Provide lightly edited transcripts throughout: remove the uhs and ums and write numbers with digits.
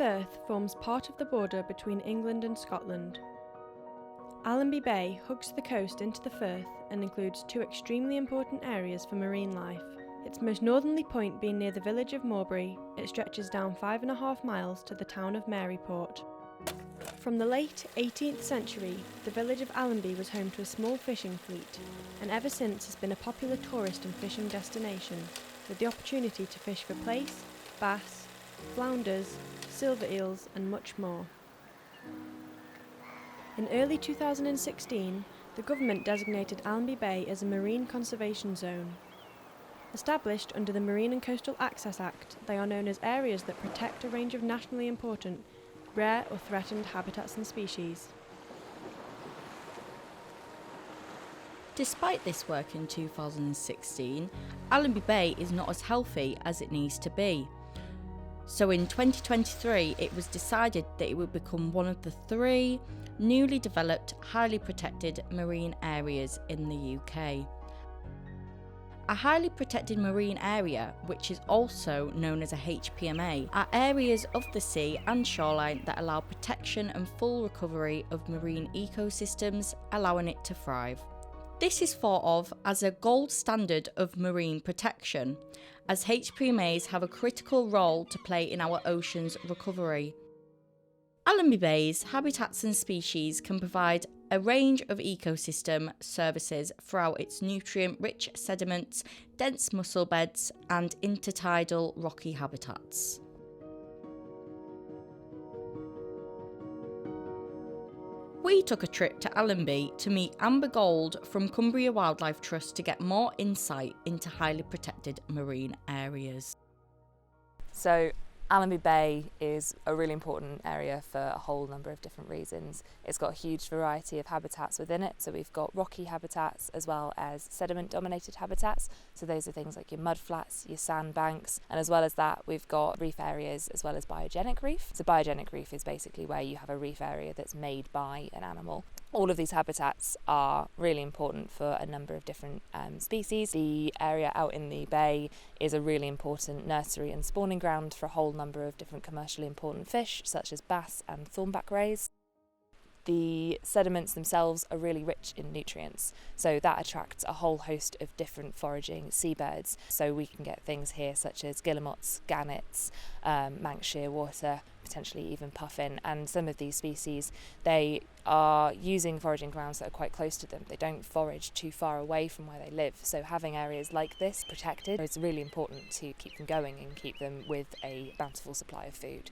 Firth forms part of the border between England and Scotland. Allonby Bay hugs the coast into the Firth and includes two extremely important areas for marine life. Its most northerly point being near the village of Morebury, it stretches down 5.5 miles to the town of Maryport. From the late 18th century, the village of Allonby was home to a small fishing fleet, and ever since has been a popular tourist and fishing destination, with the opportunity to fish for plaice, bass, flounders, silver eels and much more. In early 2016, the government designated Allonby Bay as a marine conservation zone. Established under the Marine and Coastal Access Act, they are known as areas that protect a range of nationally important, rare or threatened habitats and species. Despite this work in 2016, Allonby Bay is not as healthy as it needs to be. So in 2023, it was decided that it would become one of the 3 newly developed, highly protected marine areas in the UK. A highly protected marine area, which is also known as a HPMA, are areas of the sea and shoreline that allow protection and full recovery of marine ecosystems, allowing it to thrive. This is thought of as a gold standard of marine protection, as HPMAs have a critical role to play in our ocean's recovery. Allonby Bay's habitats and species can provide a range of ecosystem services throughout its nutrient-rich sediments, dense mussel beds and intertidal rocky habitats. We took a trip to Allonby to meet Amber Gould from Cumbria Wildlife Trust to get more insight into highly protected marine areas. So Allonby Bay is a really important area for a whole number of different reasons. It's got a huge variety of habitats within it. So we've got rocky habitats as well as sediment-dominated habitats. So those are things like your mudflats, your sandbanks, and as well as that, we've got reef areas as well as biogenic reef. So biogenic reef is basically where you have a reef area that's made by an animal. All of these habitats are really important for a number of different species. The area out in the bay is a really important nursery and spawning ground for a whole number of different commercially important fish, such as bass and thornback rays. The sediments themselves are really rich in nutrients, so that attracts a whole host of different foraging seabirds. So we can get things here such as guillemots, gannets, Manx shearwater, potentially even puffin, and some of these species, they are using foraging grounds that are quite close to them. They don't forage too far away from where they live, so having areas like this protected is really important to keep them going and keep them with a bountiful supply of food.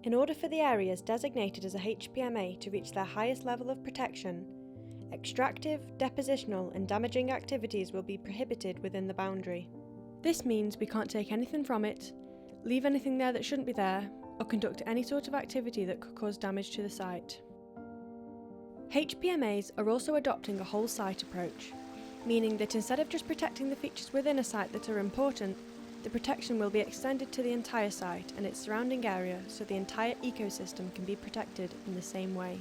In order for the areas designated as a HPMA to reach their highest level of protection, extractive, depositional and damaging activities will be prohibited within the boundary. This means we can't take anything from it, leave anything there that shouldn't be there, or conduct any sort of activity that could cause damage to the site. HPMAs are also adopting a whole site approach, meaning that instead of just protecting the features within a site that are important, the protection will be extended to the entire site and its surrounding area so the entire ecosystem can be protected in the same way.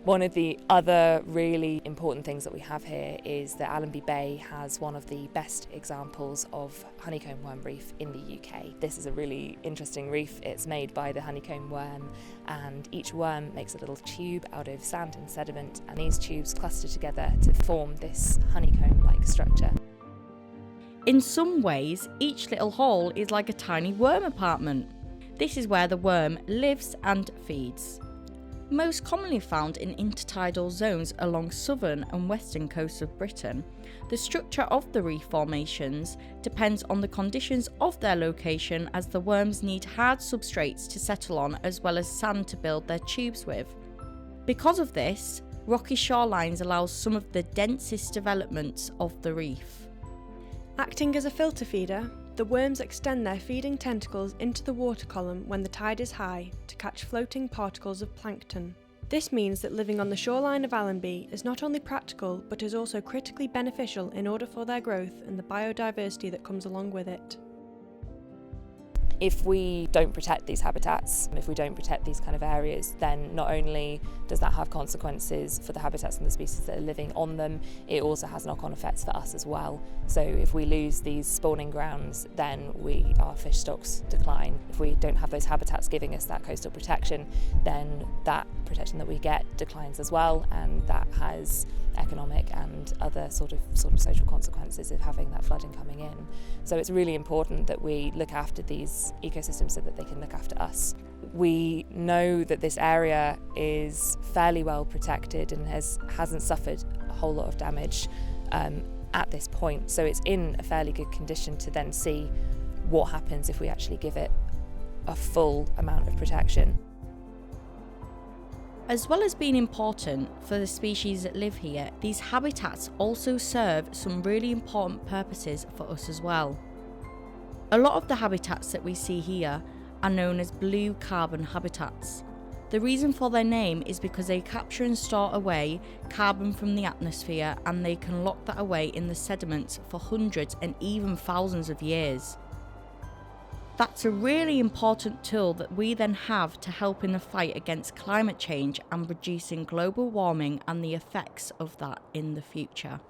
One of the other really important things that we have here is that Allonby Bay has one of the best examples of honeycomb worm reef in the UK. This is a really interesting reef. It's made by the honeycomb worm, and each worm makes a little tube out of sand and sediment, and these tubes cluster together to form this honeycomb-like structure. In some ways, each little hole is like a tiny worm apartment. This is where the worm lives and feeds. Most commonly found in intertidal zones along southern and western coasts of Britain, the structure of the reef formations depends on the conditions of their location, as the worms need hard substrates to settle on as well as sand to build their tubes with. Because of this, rocky shorelines allow some of the densest developments of the reef. Acting as a filter feeder, the worms extend their feeding tentacles into the water column when the tide is high to catch floating particles of plankton. This means that living on the shoreline of Allonby is not only practical but is also critically beneficial in order for their growth and the biodiversity that comes along with it. If we don't protect these habitats, if we don't protect these kind of areas, then not only does that have consequences for the habitats and the species that are living on them, it also has knock-on effects for us as well. So if we lose these spawning grounds, then our fish stocks decline. If we don't have those habitats giving us that coastal protection, then that protection that we get declines as well, and that has economic and other sort of social consequences of having that flooding coming in. So it's really important that we look after these ecosystems so that they can look after us. We know that this area is fairly well protected and hasn't suffered a whole lot of damage at this point, so it's in a fairly good condition to then see what happens if we actually give it a full amount of protection. As well as being important for the species that live here, these habitats also serve some really important purposes for us as well. A lot of the habitats that we see here are known as blue carbon habitats. The reason for their name is because they capture and store away carbon from the atmosphere, and they can lock that away in the sediments for hundreds and even thousands of years. That's a really important tool that we then have to help in the fight against climate change and reducing global warming and the effects of that in the future.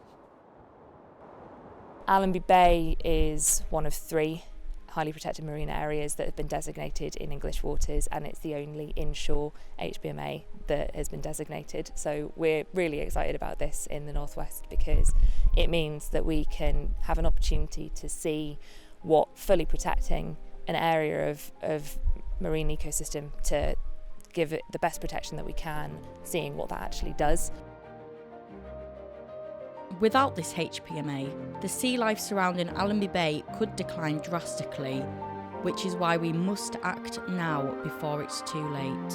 Allonby Bay is one of 3 highly protected marine areas that have been designated in English waters, and it's the only inshore HPMA that has been designated. So we're really excited about this in the northwest because it means that we can have an opportunity to see what fully protecting an area of marine ecosystem, to give it the best protection that we can, seeing what that actually does. Without this HPMA, the sea life surrounding Allonby Bay could decline drastically, which is why we must act now before it's too late.